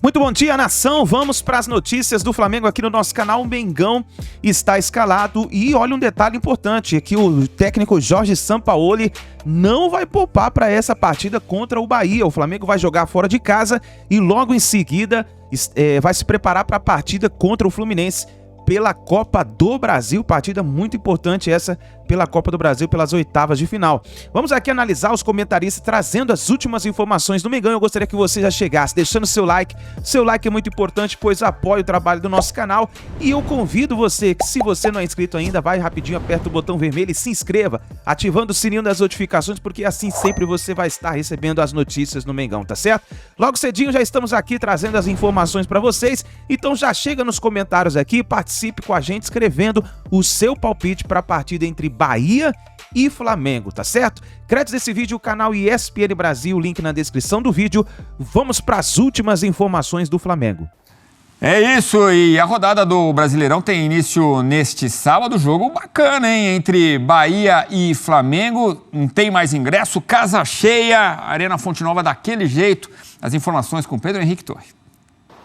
Muito bom dia, nação! Vamos para as notícias do Flamengo aqui no nosso canal. O Mengão está escalado e olha um detalhe importante, que o técnico Jorge Sampaoli não vai poupar para essa partida contra o Bahia. O Flamengo vai jogar fora de casa e logo em seguida vai se preparar para a partida contra o Fluminense pela Copa do Brasil, partida muito importante essa pela Copa do Brasil, pelas oitavas de final. Vamos aqui analisar os comentaristas trazendo as últimas informações do Mengão. Eu gostaria que você já chegasse deixando seu like. Seu like é muito importante, pois apoia o trabalho do nosso canal. E eu convido você que, se você não é inscrito ainda, vai rapidinho, aperta o botão vermelho e se inscreva, ativando o sininho das notificações, porque assim sempre você vai estar recebendo as notícias no Mengão, tá certo? Logo cedinho já estamos aqui trazendo as informações para vocês, então já chega nos comentários aqui, participe com a gente escrevendo o seu palpite para a partida entre Bahia e Flamengo, tá certo? Créditos desse vídeo, o canal ESPN Brasil, link na descrição do vídeo. Vamos para as últimas informações do Flamengo. É isso, e a rodada do Brasileirão tem início neste sábado, jogo bacana, hein? Entre Bahia e Flamengo, não tem mais ingresso, casa cheia, Arena Fonte Nova daquele jeito. As informações com Pedro Henrique Torre.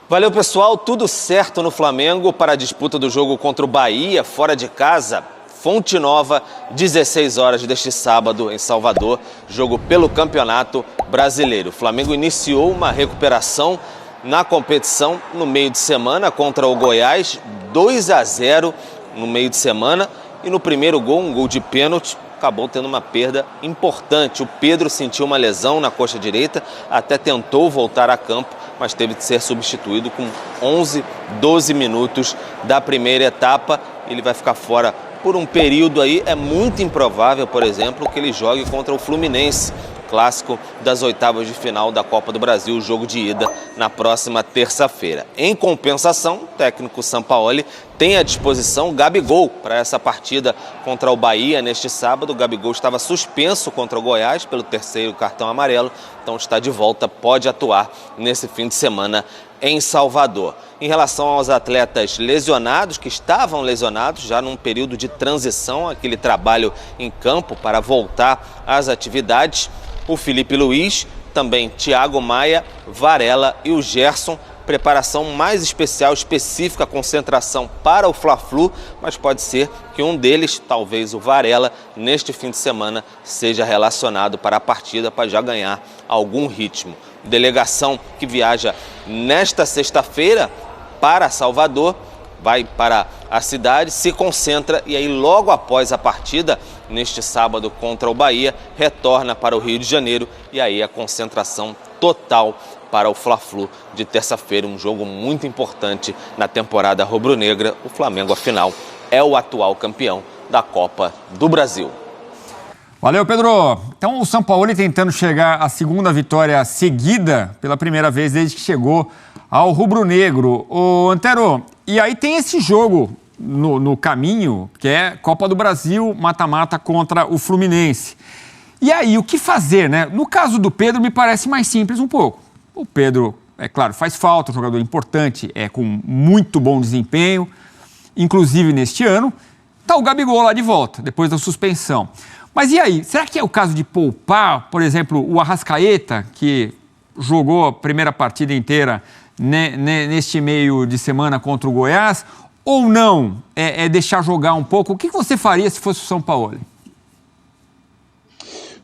Valeu, pessoal, tudo certo no Flamengo para a disputa do jogo contra o Bahia, fora de casa. Fonte Nova, 16 horas deste sábado em Salvador, jogo pelo Campeonato Brasileiro. O Flamengo iniciou uma recuperação na competição no meio de semana contra o Goiás, 2-0 no meio de semana, e no primeiro gol, um gol de pênalti, acabou tendo uma perda importante. O Pedro sentiu uma lesão na coxa direita, até tentou voltar a campo, mas teve de ser substituído com 11, 12 minutos da primeira etapa. Ele vai ficar fora por um período aí. É muito improvável, por exemplo, que ele jogue contra o Fluminense, clássico das oitavas de final da Copa do Brasil, jogo de ida na próxima terça-feira. Em compensação, o técnico Sampaoli tem à disposição o Gabigol para essa partida contra o Bahia neste sábado. O Gabigol estava suspenso contra o Goiás pelo terceiro cartão amarelo, então está de volta, pode atuar nesse fim de semana em Salvador. Em relação aos atletas lesionados, que estavam lesionados já num período de transição, aquele trabalho em campo para voltar às atividades, o Felipe Luiz, também Thiago Maia, Varela e o Gerson. Preparação mais especial, específica, concentração para o Fla-Flu, mas pode ser que um deles, talvez o Varela, neste fim de semana seja relacionado para a partida para já ganhar algum ritmo. Delegação que viaja nesta sexta-feira para Salvador, vai para a cidade, se concentra e aí logo após a partida, neste sábado contra o Bahia, retorna para o Rio de Janeiro e aí a concentração total para o Fla-Flu de terça-feira, um jogo muito importante na temporada rubro-negra. O Flamengo, afinal, é o atual campeão da Copa do Brasil. Valeu, Pedro. Então o Sampaoli tentando chegar à segunda vitória seguida pela primeira vez desde que chegou ao rubro-negro. Ô, Antero, e aí tem esse jogo no caminho, que é Copa do Brasil, mata-mata contra o Fluminense. E aí, o que fazer, né? No caso do Pedro, me parece mais simples um pouco. O Pedro, é claro, faz falta, um jogador importante, com muito bom desempenho, inclusive neste ano. Tá o Gabigol lá de volta, depois da suspensão. Mas e aí, será que é o caso de poupar, por exemplo, o Arrascaeta, que jogou a primeira partida inteira neste meio de semana contra o Goiás, ou não? É deixar jogar um pouco? O que você faria se fosse o Sampaoli?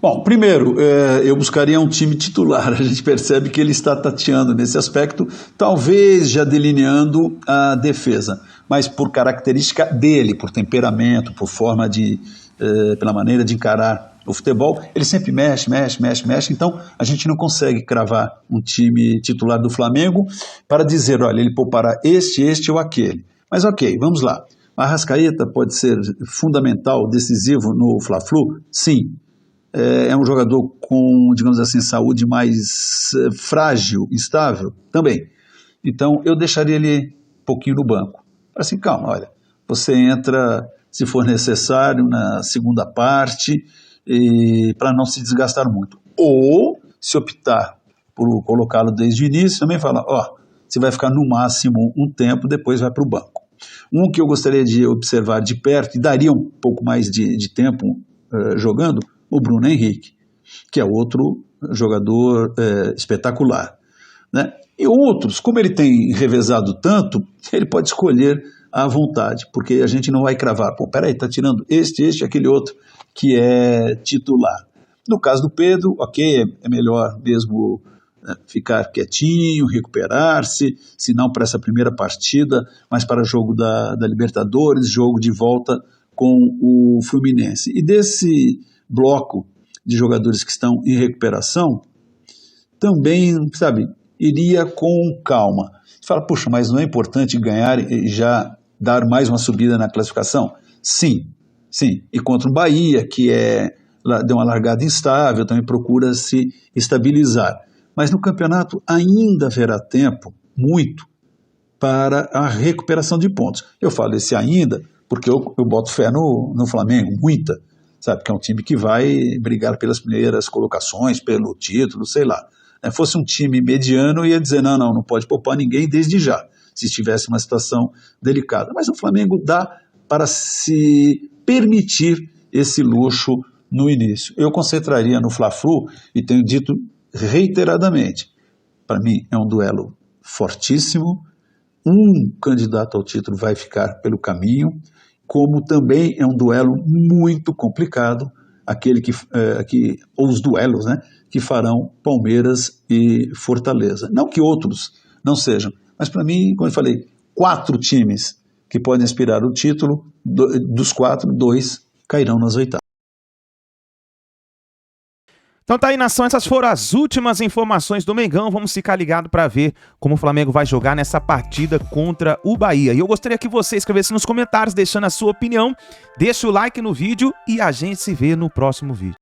Bom, primeiro, eu buscaria um time titular. A gente percebe que ele está tateando nesse aspecto, talvez já delineando a defesa, mas por característica dele, por temperamento, por forma pela maneira de encarar o futebol, ele sempre mexe, então a gente não consegue cravar um time titular do Flamengo para dizer, olha, ele poupará este ou aquele. Mas ok, vamos lá. A Arrascaeta pode ser fundamental, decisivo no Fla-Flu? Sim. É um jogador com, digamos assim, saúde mais frágil, instável? Também. Então eu deixaria ele um pouquinho no banco. Assim, calma, olha, você entra, se for necessário, na segunda parte, para não se desgastar muito. Ou, se optar por colocá-lo desde o início, também fala, você vai ficar no máximo um tempo, depois vai para o banco. Um que eu gostaria de observar de perto, e daria um pouco mais de tempo jogando, o Bruno Henrique, que é outro jogador espetacular, né? E outros, como ele tem revezado tanto, ele pode escolher à vontade, porque a gente não vai cravar. Pô, peraí, tá tirando este, aquele outro que é titular. No caso do Pedro, ok, é melhor mesmo ficar quietinho, recuperar-se, se não para essa primeira partida, mas para o jogo da Libertadores, jogo de volta com o Fluminense. E desse bloco de jogadores que estão em recuperação, também, sabe, iria com calma. Você fala, puxa, mas não é importante ganhar e já dar mais uma subida na classificação? Sim. E contra o Bahia, que deu uma largada instável, também procura se estabilizar. Mas no campeonato ainda haverá tempo, muito, para a recuperação de pontos. Eu falo esse ainda porque eu boto fé no Flamengo, muita, sabe, que é um time que vai brigar pelas primeiras colocações, pelo título, sei lá. Fosse um time mediano, ia dizer, não pode poupar ninguém desde já, se estivesse uma situação delicada. Mas o Flamengo dá para se permitir esse luxo no início. Eu concentraria no Fla-Flu, e tenho dito reiteradamente, para mim é um duelo fortíssimo, um candidato ao título vai ficar pelo caminho, como também é um duelo muito complicado, ou os duelos, né, que farão Palmeiras e Fortaleza. Não que outros não sejam, mas para mim, como eu falei, 4 times que podem aspirar o título, dos 4, 2 cairão nas oitavas. Então tá aí, nação, essas foram as últimas informações do Mengão. Vamos ficar ligado para ver como o Flamengo vai jogar nessa partida contra o Bahia. E eu gostaria que você escrevesse nos comentários, deixando a sua opinião, deixa o like no vídeo e a gente se vê no próximo vídeo.